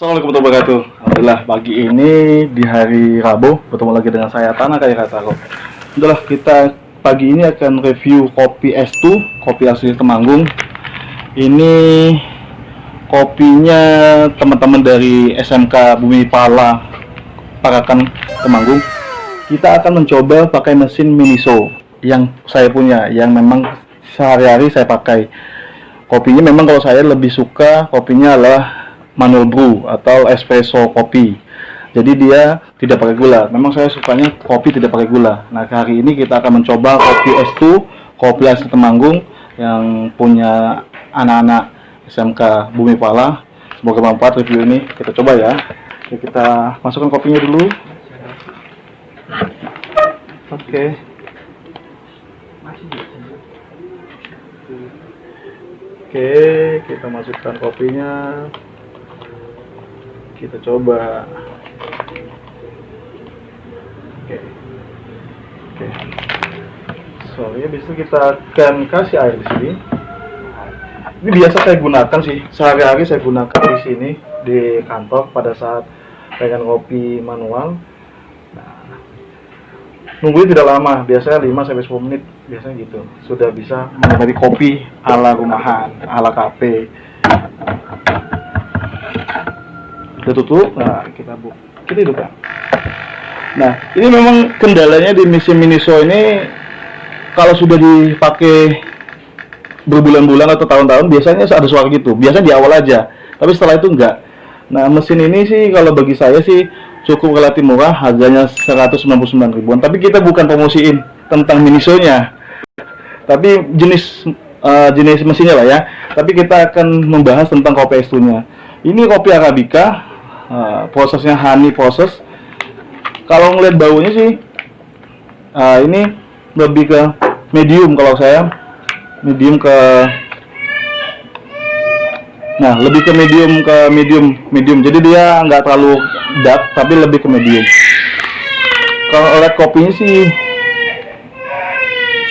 Assalamualaikum warahmatullahi wabarakatuh. Alhamdulillah pagi ini di hari Rabu bertemu lagi dengan saya Tanah Kaya Kataro. Alhamdulillah kita pagi ini akan review kopi S2, kopi asli Temanggung. Ini kopinya teman-teman dari SMK Bumi Pala Parakan Temanggung. Kita akan mencoba pakai mesin Miniso yang saya punya, yang memang sehari-hari saya pakai. Kopinya memang kalau saya lebih suka kopinya adalah manual brew atau espresso kopi. Jadi dia tidak pakai gula. Memang saya sukanya kopi tidak pakai gula. Nah, hari ini kita akan mencoba kopi S2, kopi asli Temanggung yang punya anak-anak SMK Bumi Pala. Semoga bermanfaat review ini. Kita coba ya. Oke, kita masukkan kopinya dulu. Oke. Oke, kita masukkan kopinya. Kita coba. Oke. Soalnya bisa kita akan kasih air di sini. Ini biasa saya gunakan sih, sehari-hari saya gunakan di sini di kantor pada saat pengen kopi manual. Nah, nungguin tidak lama, biasanya 5-10 menit, biasanya gitu. Sudah bisa menikmati kopi ala rumahan, ala kafe. Udah tutup, nah kita hidupkan. Nah, ini memang kendalanya di mesin Miniso ini, kalau sudah dipakai berbulan-bulan atau tahun-tahun biasanya ada suara gitu, biasanya di awal aja, tapi setelah itu enggak. Nah, mesin ini sih kalau bagi saya sih cukup relatif murah, harganya 199 ribuan, tapi kita bukan promosiin tentang Minisonya, tapi jenis mesinnya lah ya. Tapi kita akan membahas tentang kopi S2 nya. Ini kopi Arabica. Prosesnya honey proses. Kalau ngeliat baunya sih ini lebih ke medium, kalau saya medium ke lebih ke medium, jadi dia nggak terlalu dark tapi lebih ke medium. Kalau lihat kopinya sih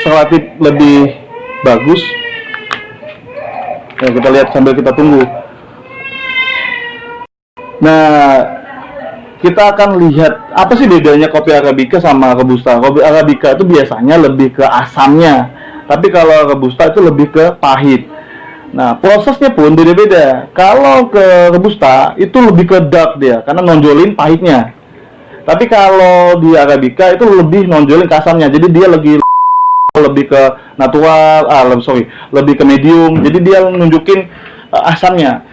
relatif lebih bagus ya, kita lihat sambil kita tunggu. Nah, kita akan lihat apa sih bedanya kopi Arabica sama Robusta. Kopi Arabica itu biasanya lebih ke asamnya, tapi kalau Robusta itu lebih ke pahit. Nah, prosesnya pun beda-beda. Kalau ke Robusta itu lebih ke dark dia, karena nonjolin pahitnya. Tapi kalau di Arabica itu lebih nonjolin ke asamnya, jadi dia lebih ke natural, lebih ke medium. Jadi dia nunjukin asamnya.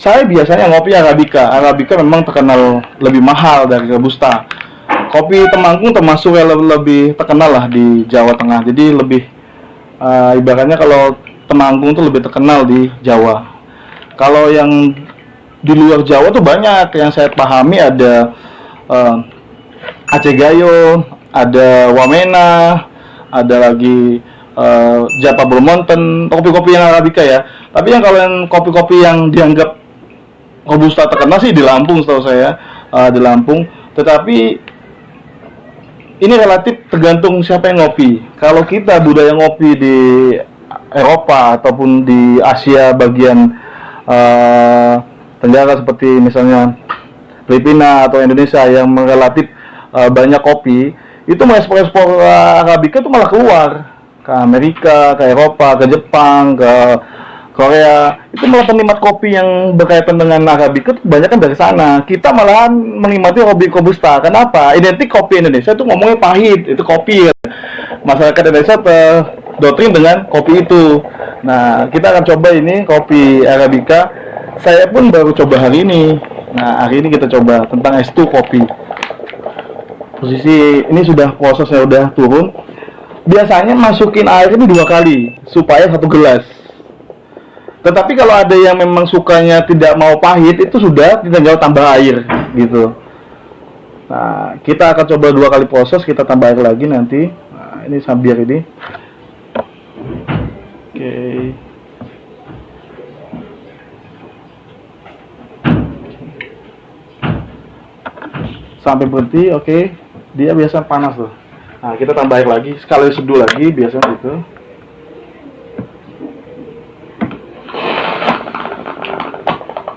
Saya biasanya ngopi Arabica. Arabica memang terkenal lebih mahal dari Robusta. Kopi Temanggung termasuk yang lebih terkenal lah di Jawa Tengah. Jadi lebih ibaratnya kalau Temanggung tuh lebih terkenal di Jawa. Kalau yang di luar Jawa tuh banyak. Yang saya pahami ada Aceh Gayo, ada Wamena, ada lagi Japa Blue Mountain, kopi-kopi yang Arabica ya. Tapi yang kalau yang kopi-kopi yang dianggap Robusta terkenal sih di Lampung, setahu saya di Lampung. Tetapi ini relatif tergantung siapa yang ngopi. Kalau kita budaya ngopi di Eropa ataupun di Asia bagian Tenggara seperti misalnya Filipina atau Indonesia yang relatif banyak kopi, itu mengekspor Arabica itu malah keluar ke Amerika, ke Eropa, ke Jepang, ke Korea. Itu malah penikmat kopi yang berkaitan dengan Arabica itu kebanyakan dari sana. Kita malahan menikmati kopi Robusta. Kenapa? Identik kopi Indonesia itu ngomongnya pahit, itu kopi. Masyarakat Indonesia terdoktrin dengan kopi itu. Nah, kita akan coba ini kopi Arabica. Saya pun baru coba hari ini. Nah, hari ini kita coba tentang S2 kopi. Posisi ini sudah prosesnya udah turun. Biasanya masukin air ini 2 kali supaya 1 gelas. Tetapi kalau ada yang memang sukanya tidak mau pahit, itu sudah tinggal tambah air gitu. Nah, kita akan coba 2 kali proses, kita tambah air lagi nanti. Nah, ini sambil ini. Oke. Sampai berhenti, oke. Dia biasa panas tuh. Nah, kita tambah air lagi, sekali seduh lagi biasanya gitu.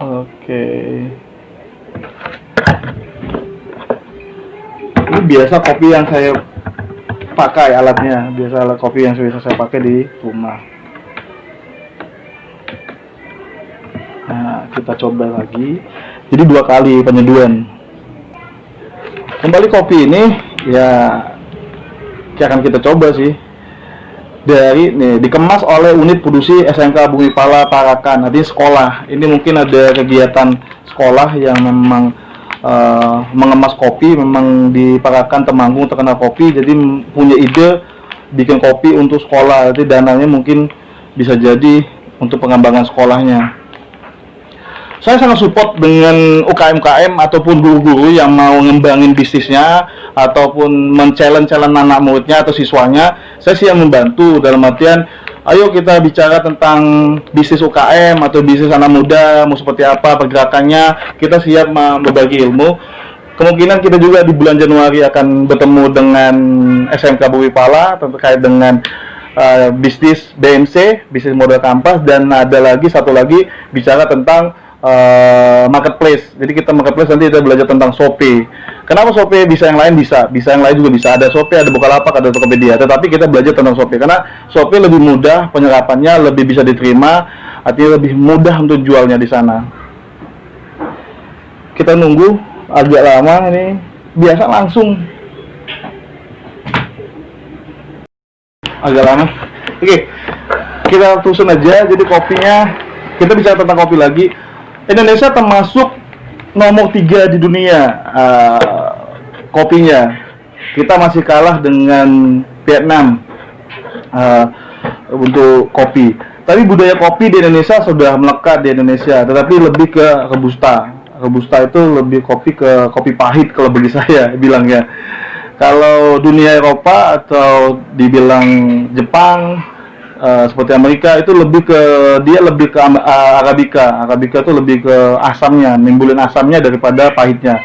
Oke. Ini biasa kopi yang saya pakai alatnya, biasa alat kopi yang biasa saya pakai di rumah. Nah, kita coba lagi. Jadi 2 kali penyeduhan. Kembali kopi ini ya akan kita coba sih. Dari nih dikemas oleh unit produksi SMK Bumi Pala Parakan, artinya sekolah. Ini mungkin ada kegiatan sekolah yang memang mengemas kopi, memang di Parakan Temanggung terkenal kopi, jadi punya ide bikin kopi untuk sekolah. Jadi dananya mungkin bisa jadi untuk pengembangan sekolahnya. Saya sangat support dengan UKM-UKM ataupun guru-guru yang mau ngembangin bisnisnya ataupun men-challenge anak muridnya atau siswanya. Saya siap membantu dalam artian, ayo kita bicara tentang bisnis UKM atau bisnis anak muda, mau seperti apa pergerakannya. Kita siap berbagi ilmu. Kemungkinan kita juga di bulan Januari akan bertemu dengan SMK Bumi Pala terkait dengan bisnis BMC, bisnis modal kampas, dan ada lagi satu lagi bicara tentang marketplace. Jadi kita marketplace nanti kita belajar tentang Shopee. Kenapa Shopee bisa yang lain bisa yang lain juga bisa. Ada Shopee, ada Bukalapak, ada Tokopedia. Tetapi kita belajar tentang Shopee karena Shopee lebih mudah penyerapannya, lebih bisa diterima, artinya lebih mudah untuk jualnya di sana. Kita nunggu agak lama ini, biasa langsung agak lama. Oke, kita tusun aja. Jadi kopinya, kita bicara tentang kopi lagi. Indonesia termasuk nomor 3 di dunia kopinya. Kita masih kalah dengan Vietnam untuk kopi. Tapi budaya kopi di Indonesia sudah melekat di Indonesia, tetapi lebih ke Robusta. Robusta itu lebih kopi pahit kalau bagi saya bilangnya. Kalau dunia Eropa atau dibilang Jepang, seperti Amerika itu lebih ke Arabica. Arabica itu lebih ke asamnya, nimbulin asamnya daripada pahitnya.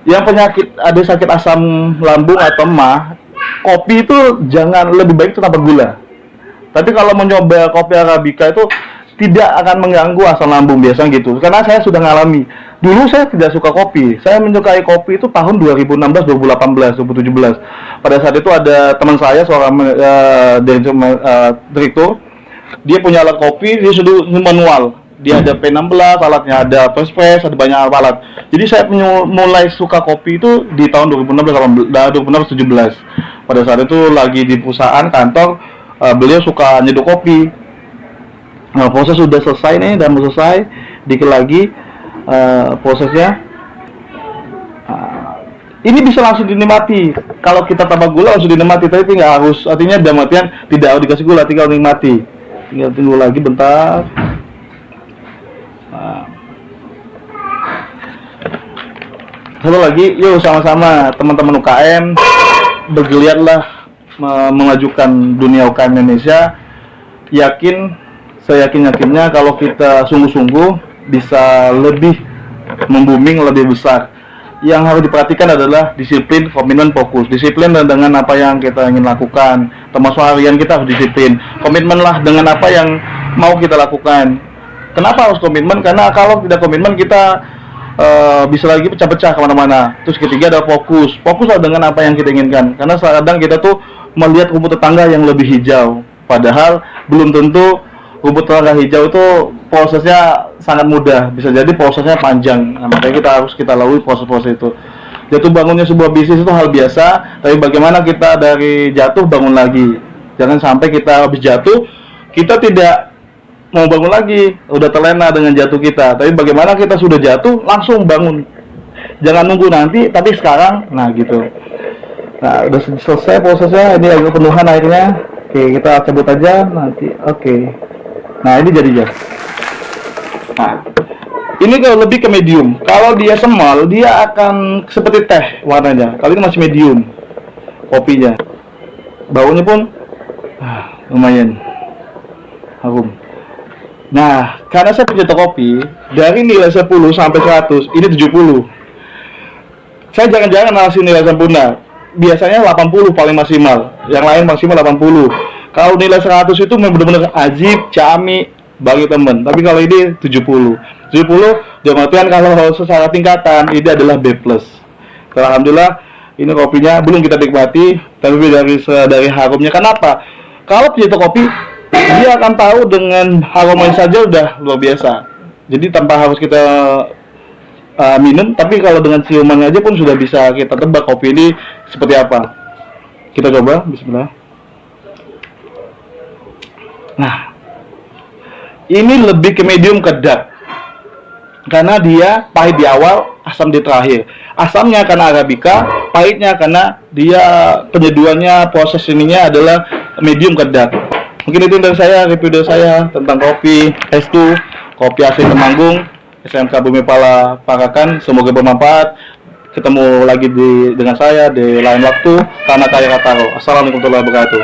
Yang penyakit ada sakit asam lambung atau emah, kopi itu jangan, lebih baik itu tanpa gula. Tapi kalau mencoba kopi Arabica itu tidak akan mengganggu asam lambung biasanya gitu. Karena saya sudah ngalami. Dulu saya tidak suka kopi. Saya menyukai kopi itu tahun 2016, 2018, 2017. Pada saat itu ada teman saya seorang direktur. Dia punya alat kopi, dia sudah manual. Dia ada P16, alatnya ada press, ada banyak alat. Jadi saya mulai suka kopi itu di tahun 2016, 2017. Pada saat itu lagi di perusahaan kantor, beliau suka nyeduh kopi. Nah, proses sudah selesai nih, dan mau selesai, dikit lagi prosesnya. Ini bisa langsung dinikmati. Kalau kita tambah gula langsung dinikmati, tapi nggak harus. Artinya dalam artian tidak harus dikasih gula, tinggal nikmati. Tinggal tunggu lagi bentar. Satu lagi, yuk sama-sama teman-teman UKM bergeliatlah mengajukan dunia UKM Indonesia. Saya yakinnya kalau kita sungguh-sungguh bisa lebih membooming, lebih besar. Yang harus diperhatikan adalah disiplin, komitmen, fokus. Disiplin dengan apa yang kita ingin lakukan, termasuk harian kita harus disiplin. Komitmenlah dengan apa yang mau kita lakukan. Kenapa harus komitmen? Karena kalau tidak komitmen kita bisa lagi pecah-pecah kemana-mana. Terus ketiga adalah fokus. Fokuslah dengan apa yang kita inginkan. Karena kadang kita tuh melihat rumput tetangga yang lebih hijau, padahal belum tentu rumput tetangga hijau itu prosesnya sangat mudah, bisa jadi prosesnya panjang. Nah, makanya kita lalui proses-proses itu. Jatuh bangunnya sebuah bisnis itu hal biasa, tapi bagaimana kita dari jatuh bangun lagi. Jangan sampai kita habis jatuh, kita tidak mau bangun lagi, udah terlena dengan jatuh kita. Tapi bagaimana kita sudah jatuh, langsung bangun. Jangan nunggu nanti, tapi sekarang, nah gitu. Nah, udah selesai prosesnya, ini agak penuhan airnya. Oke, kita cabut aja nanti. Oke. Nah, ini jadinya. Nah, ini kalau lebih ke medium. Kalau dia semal, dia akan seperti teh warnanya. Kali ini masih medium kopinya. Baunya pun lumayan harum. Nah, karena saya pencinta kopi, dari nilai 10 sampai 100, ini 70. Saya jangan-jangan ngasih nilai sempurna. Biasanya 80 paling maksimal. Yang lain maksimal 80. Kalau nilai 100 itu benar-benar ajib, cami bagi temen. Tapi kalau ini 70. 70 dalam artian kalau secara tingkatan ini adalah B+. Alhamdulillah ini kopinya belum kita nikmati, tapi dari harumnya. Kenapa? Kalau pecinta kopi dia akan tahu dengan aromanya saja udah luar biasa. Jadi tanpa harus kita minum, tapi kalau dengan ciumannya aja pun sudah bisa kita tebak kopi ini seperti apa. Kita coba, bismillah. Nah, ini lebih ke medium ke dark, karena dia pahit di awal, asam di terakhir. Asamnya karena Arabica, pahitnya karena dia penyeduhannya, proses ininya adalah medium ke dark. Mungkin itu dari saya, review saya tentang kopi S2, kopi asli Temanggung, SMK Bumi Pala Parakan. Semoga bermanfaat. Ketemu lagi dengan saya di lain waktu. Tanah Kaya Kataro. Assalamualaikum warahmatullahi wabarakatuh.